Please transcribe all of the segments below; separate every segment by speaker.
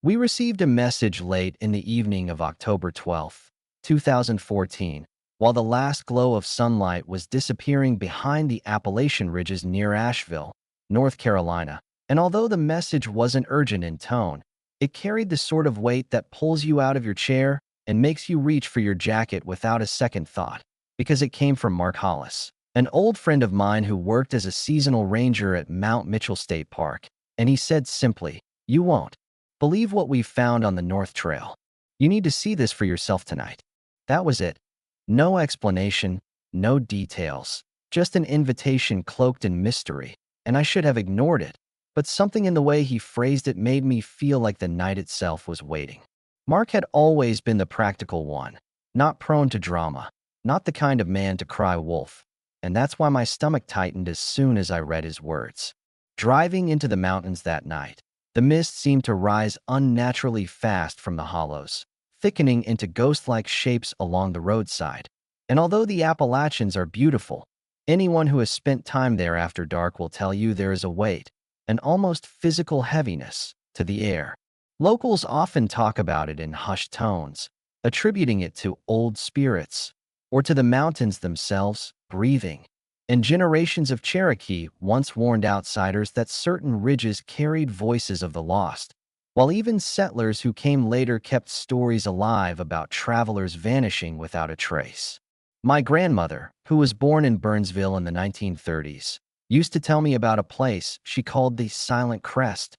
Speaker 1: We received a message late in the evening of October 12th, 2014, while the last glow of sunlight was disappearing behind the Appalachian ridges near Asheville, North Carolina. And although the message wasn't urgent in tone, it carried the sort of weight that pulls you out of your chair and makes you reach for your jacket without a second thought, because it came from Mark Hollis, an old friend of mine who worked as a seasonal ranger at Mount Mitchell State Park, and he said simply, "You won't believe what we've found on the North Trail. You need to see this for yourself tonight." That was it. No explanation, no details, just an invitation cloaked in mystery, and I should have ignored it, but something in the way he phrased it made me feel like the night itself was waiting. Mark had always been the practical one, not prone to drama, not the kind of man to cry wolf, and that's why my stomach tightened as soon as I read his words. Driving into the mountains that night, the mist seemed to rise unnaturally fast from the hollows, thickening into ghost-like shapes along the roadside. And although the Appalachians are beautiful, anyone who has spent time there after dark will tell you there is a weight, an almost physical heaviness, to the air. Locals often talk about it in hushed tones, attributing it to old spirits, or to the mountains themselves breathing. And generations of Cherokee once warned outsiders that certain ridges carried voices of the lost, while even settlers who came later kept stories alive about travelers vanishing without a trace. My grandmother, who was born in Burnsville in the 1930s, used to tell me about a place she called the Silent Crest,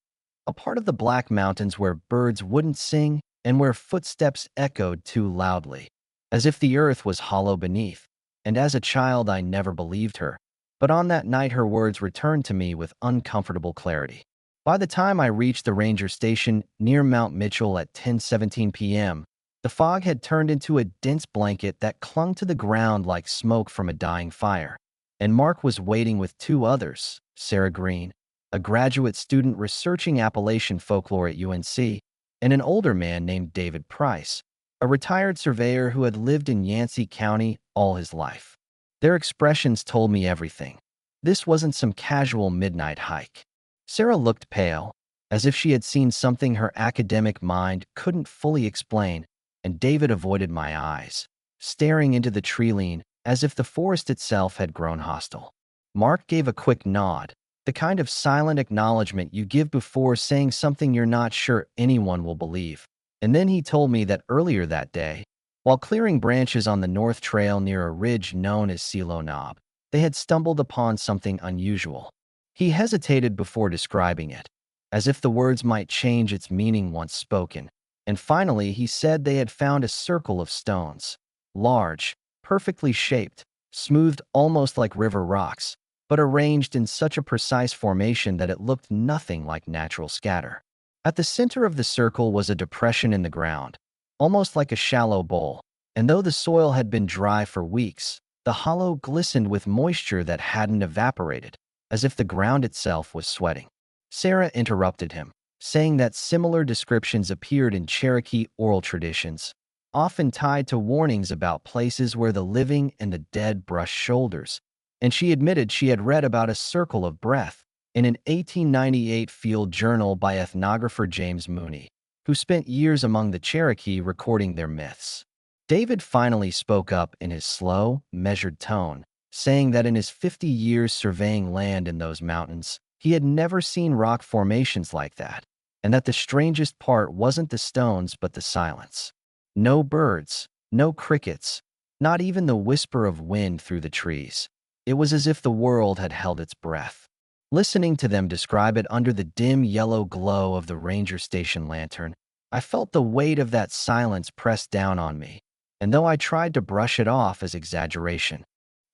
Speaker 1: a part of the Black Mountains where birds wouldn't sing and where footsteps echoed too loudly, as if the earth was hollow beneath. And as a child, I never believed her. But on that night, her words returned to me with uncomfortable clarity. By the time I reached the ranger station near Mount Mitchell at 10:17 p.m., the fog had turned into a dense blanket that clung to the ground like smoke from a dying fire. And Mark was waiting with two others, Sarah Green, a graduate student researching Appalachian folklore at UNC, and an older man named David Price, a retired surveyor who had lived in Yancey County all his life. Their expressions told me everything. This wasn't some casual midnight hike. Sarah looked pale, as if she had seen something her academic mind couldn't fully explain, and David avoided my eyes, staring into the tree-line as if the forest itself had grown hostile. Mark gave a quick nod, the kind of silent acknowledgement you give before saying something you're not sure anyone will believe. And then he told me that earlier that day, while clearing branches on the North Trail near a ridge known as Celo Knob, they had stumbled upon something unusual. He hesitated before describing it, as if the words might change its meaning once spoken, and finally he said they had found a circle of stones, large, perfectly shaped, smoothed almost like river rocks, but arranged in such a precise formation that it looked nothing like natural scatter. At the center of the circle was a depression in the ground, almost like a shallow bowl, and though the soil had been dry for weeks, the hollow glistened with moisture that hadn't evaporated, as if the ground itself was sweating. Sarah interrupted him, saying that similar descriptions appeared in Cherokee oral traditions, often tied to warnings about places where the living and the dead brushed shoulders, and she admitted she had read about a circle of breath in an 1898 field journal by ethnographer James Mooney, who spent years among the Cherokee recording their myths. David finally spoke up in his slow, measured tone, saying that in his 50 years surveying land in those mountains, he had never seen rock formations like that, and that the strangest part wasn't the stones but the silence. No birds, no crickets, not even the whisper of wind through the trees. It was as if the world had held its breath. Listening to them describe it under the dim yellow glow of the ranger station lantern, I felt the weight of that silence press down on me, and though I tried to brush it off as exaggeration,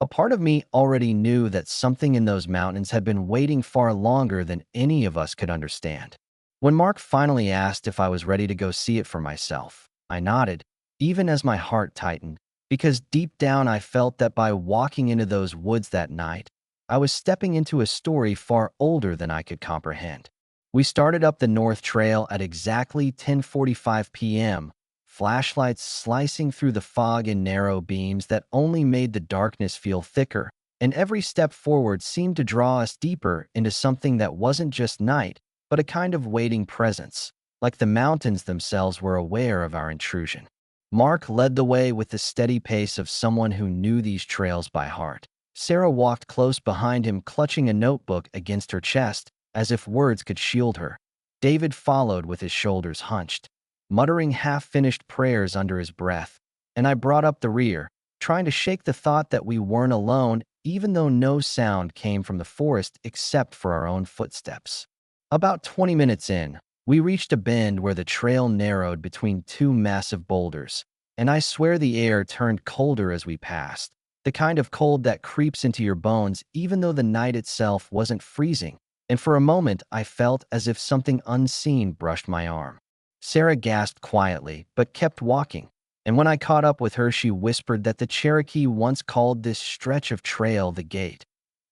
Speaker 1: a part of me already knew that something in those mountains had been waiting far longer than any of us could understand. When Mark finally asked if I was ready to go see it for myself, I nodded, even as my heart tightened, because deep down I felt that by walking into those woods that night, I was stepping into a story far older than I could comprehend. We started up the North Trail at exactly 10:45 p.m., flashlights slicing through the fog in narrow beams that only made the darkness feel thicker, and every step forward seemed to draw us deeper into something that wasn't just night, but a kind of waiting presence, like the mountains themselves were aware of our intrusion. Mark led the way with the steady pace of someone who knew these trails by heart. Sarah walked close behind him, clutching a notebook against her chest, as if words could shield her. David followed with his shoulders hunched, muttering half-finished prayers under his breath, and I brought up the rear, trying to shake the thought that we weren't alone, even though no sound came from the forest except for our own footsteps. About 20 minutes in, we reached a bend where the trail narrowed between two massive boulders, and I swear the air turned colder as we passed, the kind of cold that creeps into your bones even though the night itself wasn't freezing, and for a moment I felt as if something unseen brushed my arm. Sarah gasped quietly, but kept walking, and when I caught up with her she whispered that the Cherokee once called this stretch of trail the Gate,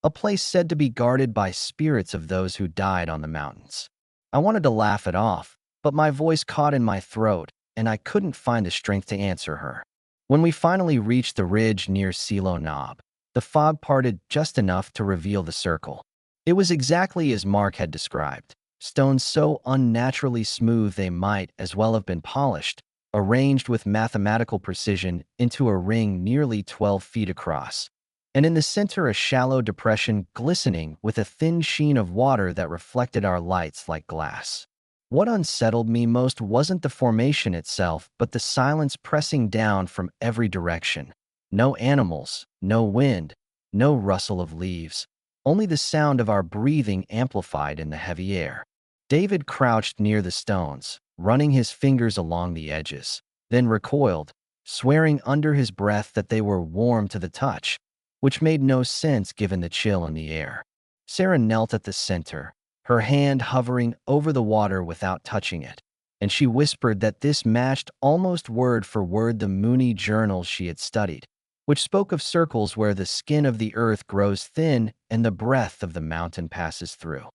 Speaker 1: a place said to be guarded by spirits of those who died on the mountains. I wanted to laugh it off, but my voice caught in my throat, and I couldn't find the strength to answer her. When we finally reached the ridge near Celo Knob, the fog parted just enough to reveal the circle. It was exactly as Mark had described, stones so unnaturally smooth they might as well have been polished, arranged with mathematical precision into a ring nearly 12 feet across, and in the center a shallow depression glistening with a thin sheen of water that reflected our lights like glass. What unsettled me most wasn't the formation itself, but the silence pressing down from every direction. No animals, no wind, no rustle of leaves, only the sound of our breathing amplified in the heavy air. David crouched near the stones, running his fingers along the edges, then recoiled, swearing under his breath that they were warm to the touch, which made no sense given the chill in the air. Sarah knelt at the center, her hand hovering over the water without touching it, and she whispered that this matched almost word for word the Mooney journals she had studied, which spoke of circles where the skin of the earth grows thin and the breath of the mountain passes through.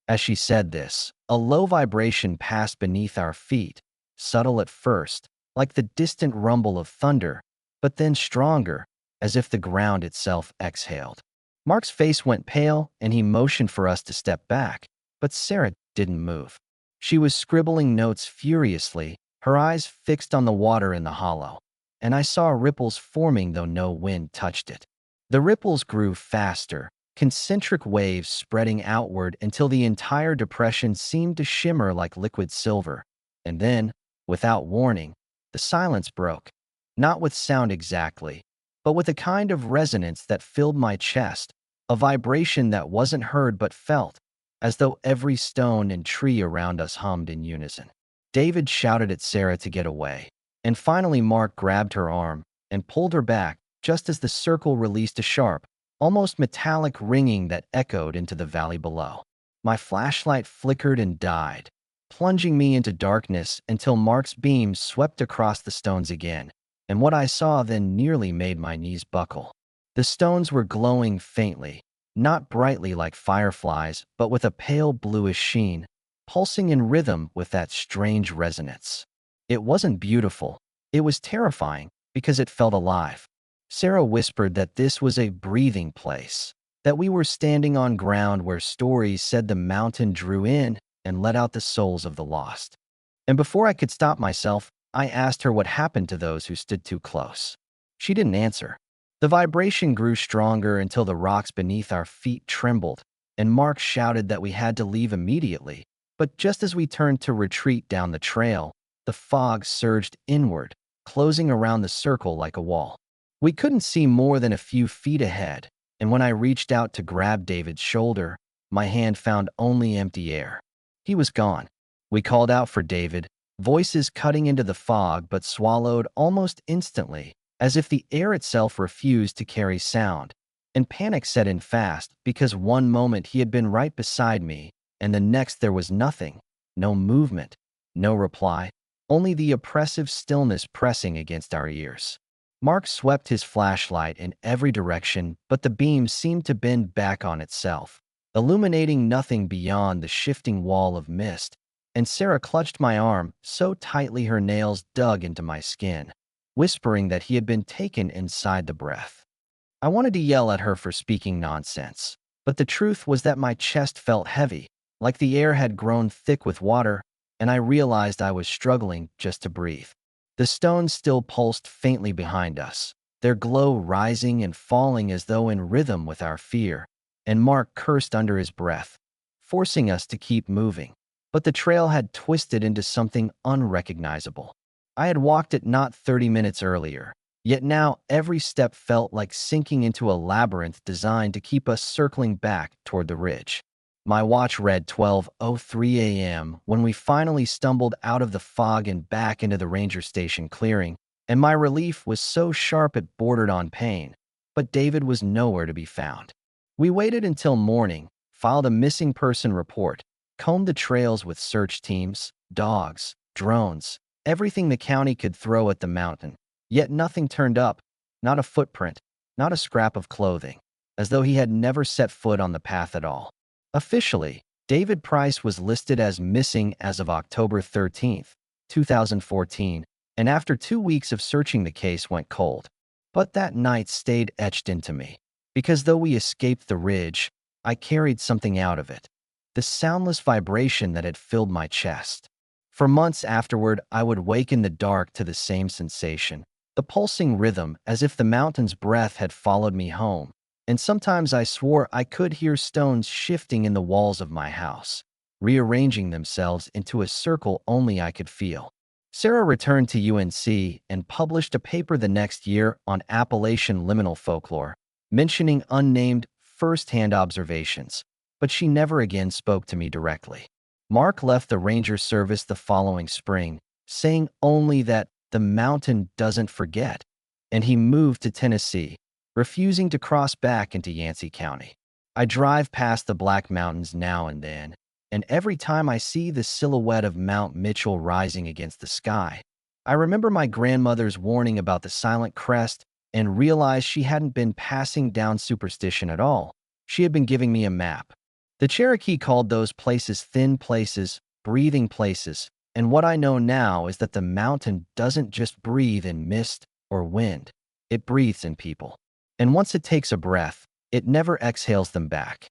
Speaker 1: As she said this, a low vibration passed beneath our feet, subtle at first, like the distant rumble of thunder, but then stronger, as if the ground itself exhaled. Mark's face went pale, and he motioned for us to step back, but Sarah didn't move. She was scribbling notes furiously, her eyes fixed on the water in the hollow, and I saw ripples forming though no wind touched it. The ripples grew faster, concentric waves spreading outward until the entire depression seemed to shimmer like liquid silver, and then, without warning, the silence broke, not with sound exactly, but with a kind of resonance that filled my chest, a vibration that wasn't heard but felt, as though every stone and tree around us hummed in unison. David shouted at Sarah to get away, and finally Mark grabbed her arm and pulled her back just as the circle released a sharp, almost metallic ringing that echoed into the valley below. My flashlight flickered and died, plunging me into darkness until Mark's beam swept across the stones again, and what I saw then nearly made my knees buckle. The stones were glowing faintly, not brightly like fireflies, but with a pale bluish sheen, pulsing in rhythm with that strange resonance. It wasn't beautiful, it was terrifying, because it felt alive. Sarah whispered that this was a breathing place, that we were standing on ground where stories said the mountain drew in and let out the souls of the lost. And before I could stop myself, I asked her what happened to those who stood too close. She didn't answer. The vibration grew stronger until the rocks beneath our feet trembled, and Mark shouted that we had to leave immediately. But just as we turned to retreat down the trail, the fog surged inward, closing around the circle like a wall. We couldn't see more than a few feet ahead, and when I reached out to grab David's shoulder, my hand found only empty air. He was gone. We called out for David, voices cutting into the fog but swallowed almost instantly, as if the air itself refused to carry sound, and panic set in fast because one moment he had been right beside me, and the next there was nothing, no movement, no reply, only the oppressive stillness pressing against our ears. Mark swept his flashlight in every direction, but the beam seemed to bend back on itself, illuminating nothing beyond the shifting wall of mist, and Sarah clutched my arm so tightly her nails dug into my skin, whispering that he had been taken inside the breath. I wanted to yell at her for speaking nonsense, but the truth was that my chest felt heavy, like the air had grown thick with water, and I realized I was struggling just to breathe. The stones still pulsed faintly behind us, their glow rising and falling as though in rhythm with our fear, and Mark cursed under his breath, forcing us to keep moving. But the trail had twisted into something unrecognizable. I had walked it not 30 minutes earlier, yet now every step felt like sinking into a labyrinth designed to keep us circling back toward the ridge. My watch read 12:03 a.m. when we finally stumbled out of the fog and back into the ranger station clearing, and my relief was so sharp it bordered on pain. But David was nowhere to be found. We waited until morning, filed a missing person report, combed the trails with search teams, dogs, drones, everything the county could throw at the mountain. Yet nothing turned up, not a footprint, not a scrap of clothing, as though he had never set foot on the path at all. Officially, David Price was listed as missing as of October 13, 2014, and after 2 weeks of searching the case went cold. But that night stayed etched into me, because though we escaped the ridge, I carried something out of it, the soundless vibration that had filled my chest. For months afterward, I would wake in the dark to the same sensation, the pulsing rhythm as if the mountain's breath had followed me home, and sometimes I swore I could hear stones shifting in the walls of my house, rearranging themselves into a circle only I could feel. Sarah returned to UNC and published a paper the next year on Appalachian liminal folklore, mentioning unnamed first-hand observations, but she never again spoke to me directly. Mark left the Ranger Service the following spring, saying only that the mountain doesn't forget, and he moved to Tennessee, refusing to cross back into Yancey County. I drive past the Black Mountains now and then, and every time I see the silhouette of Mount Mitchell rising against the sky, I remember my grandmother's warning about the Silent Crest and realize she hadn't been passing down superstition at all. She had been giving me a map. The Cherokee called those places thin places, breathing places, and what I know now is that the mountain doesn't just breathe in mist or wind. It breathes in people. And once it takes a breath, it never exhales them back.